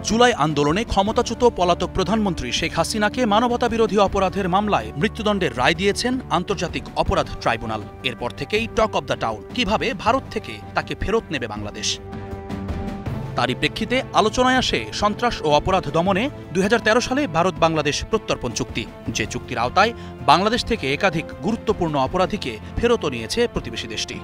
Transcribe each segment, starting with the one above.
জুলাই আন্দোলনে ক্ষমতাচ্যুত পলাতক প্রধানমন্ত্রী শেখ হাসিনাকে মানবতাবিরোধী অপরাধের মামলায় মৃত্যুদণ্ডের রায় দিয়েছেন আন্তর্জাতিক অপরাধ ট্রাইব্যুনাল। এরপর থেকেই টক অব দ্য টাউন, কিভাবে ভারত থেকে তাকে ফেরত নেবে বাংলাদেশ। তারই প্রেক্ষিতে আলোচনায় আসে সন্ত্রাস ও অপরাধ দমনে 2013 সালে ভারত বাংলাদেশ প্রত্যর্পণ চুক্তি, যে চুক্তির আওতায় বাংলাদেশ থেকে একাধিক গুরুত্বপূর্ণ অপরাধীকে ফেরত নিয়েছে প্রতিবেশী দেশটি।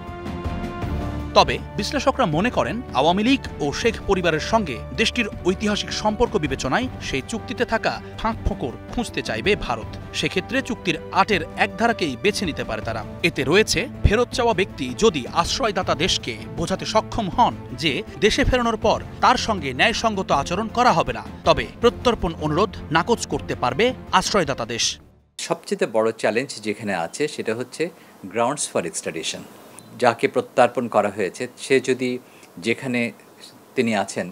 তবে বিশ্লেষকরা মনে করেন, আওয়ামী লীগ ও শেখ পরিবারের সঙ্গে দেশটির ঐতিহাসিক সম্পর্ক বিবেচনায় সেই চুক্তিতে থাকা ফাঁকফোকর খুঁজতে চাইবে ভারত। সেক্ষেত্রে চুক্তির 8-এর এক ধারাকেই বেছে নিতে পারে তারা। এতে রয়েছে, ফেরত চাওয়া ব্যক্তি যদি আশ্রয়দাতা দেশকে বোঝাতে সক্ষম হন যে দেশে ফেরানোর পর তার সঙ্গে ন্যায়সঙ্গত আচরণ করা হবে না, তবে প্রত্যর্পণ অনুরোধ নাকচ করতে পারবে আশ্রয়দাতা দেশ। সবচেয়ে বড় চ্যালেঞ্জ যেখানে আছে সেটা হচ্ছে গ্রাউন্ডস ফর এক্সট্রাডিশন। যাকে প্রত্যর্পণ করা হয়েছে সে যদি যেখানে তিনি আছেন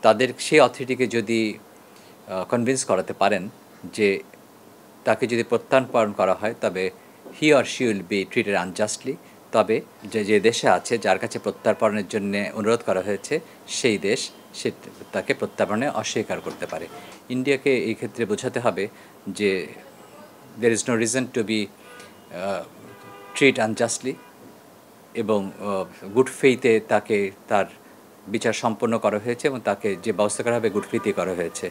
তাদের সেই অথরিটিকে যদি কনভিন্স করাতে পারেন যে তাকে যদি প্রত্যর্পণ করা হয় তবে he or she will be treated unjustly, তবে যে দেশে আছে যার কাছে প্রত্যর্পণের জন্য অনুরোধ করা হয়েছে সেই দেশ সে তাকে প্রত্যর্পণে অস্বীকার করতে পারে। ইন্ডিয়াকে এই ক্ষেত্রে বোঝাতে হবে যে there is no reason to be treat unjustly এবং গুড ফেইথে তাকে তার বিচার সম্পন্ন করা হয়েছে এবং তাকে যে ব্যবস্থা করা হবে গুড ফেইথে করা হয়েছে।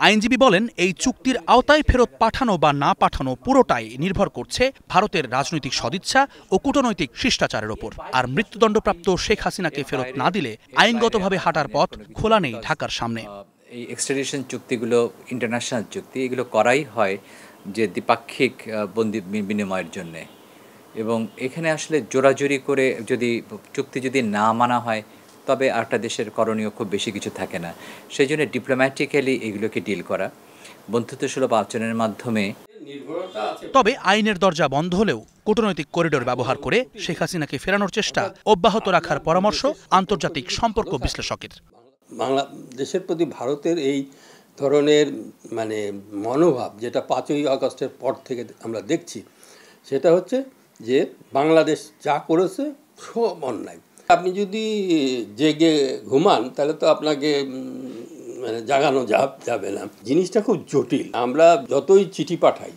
আইনজীবী বলেন, এই চুক্তির আওতায় ফেরত পাঠানো বা না পাঠানো পুরোটাই নির্ভর করছে ভারতের রাজনৈতিক সদিচ্ছা ও কূটনৈতিক শিষ্টাচারের ওপর। আর মৃত্যুদণ্ডপ্রাপ্ত শেখ হাসিনাকে ফেরত না দিলে আইনগতভাবে হাঁটার পথ খোলা নেই ঢাকার সামনে। এই এক্সট্রাডিশন চুক্তিগুলো ইন্টারন্যাশনাল চুক্তি, এগুলো করাই হয় যে দ্বিপাক্ষিক বন্দি বিনিময়ের জন্যে, এবং এখানে আসলে জোরাজুরি করে যদি চুক্তি যদি না মানা হয় তবে একটা দেশের করণীয় খুব বেশি কিছু থাকে না। সেই জন্য ডিপ্লোম্যাটিক্যালি এগুলোকে ডিল করা, বন্ধুত্বসুলভ আচরণের মাধ্যমে। তবে আইনের দরজা বন্ধ হলেও কূটনৈতিক করিডোর ব্যবহার করে শেখ হাসিনাকে ফেরানোর চেষ্টা অব্যাহত রাখার পরামর্শ আন্তর্জাতিক সম্পর্ক বিশ্লেষকের। বাংলাদেশের প্রতি ভারতের এই ধরনের মনোভাব, যেটা 5ই আগস্টের পর থেকে আমরা দেখছি, সেটা হচ্ছে যে বাংলাদেশ যা করেছে সব অন্যায়। আপনি যদি জেগে ঘুমান তাহলে তো আপনাকে জাগানো যাবে না। জিনিসটা খুব জটিল। আমরা যতই চিঠি পাঠাই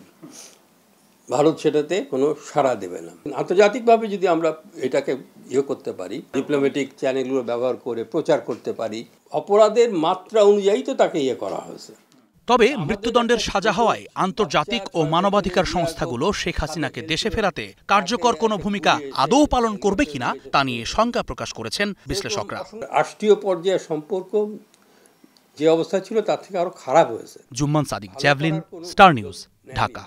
ভারত সেটাতে কোনো সাড়া দেবে না। আন্তর্জাতিকভাবে যদি আমরা এটাকে করতে পারি, ডিপ্লোম্যাটিক চ্যানেলগুলো ব্যবহার করে প্রচার করতে পারি, অপরাধের মাত্রা অনুযায়ী তো তাকে করা হয়েছে। তবে মৃত্যুদণ্ডের সাজা হওয়ায় আন্তর্জাতিক ও মানবাধিকার সংস্থাগুলো শেখ হাসিনাকে দেশে ফেরাতে কার্যকর কোনো ভূমিকা আদৌ পালন করবে কিনা তা নিয়ে শঙ্কা প্রকাশ করেছেন বিশ্লেষকরা। রাষ্ট্রীয় পর্যায়ে সম্পর্ক যে অবস্থা ছিল তার থেকে আরো খারাপ হয়েছে। Jumman Sadiq, javelin, star news, Dhaka.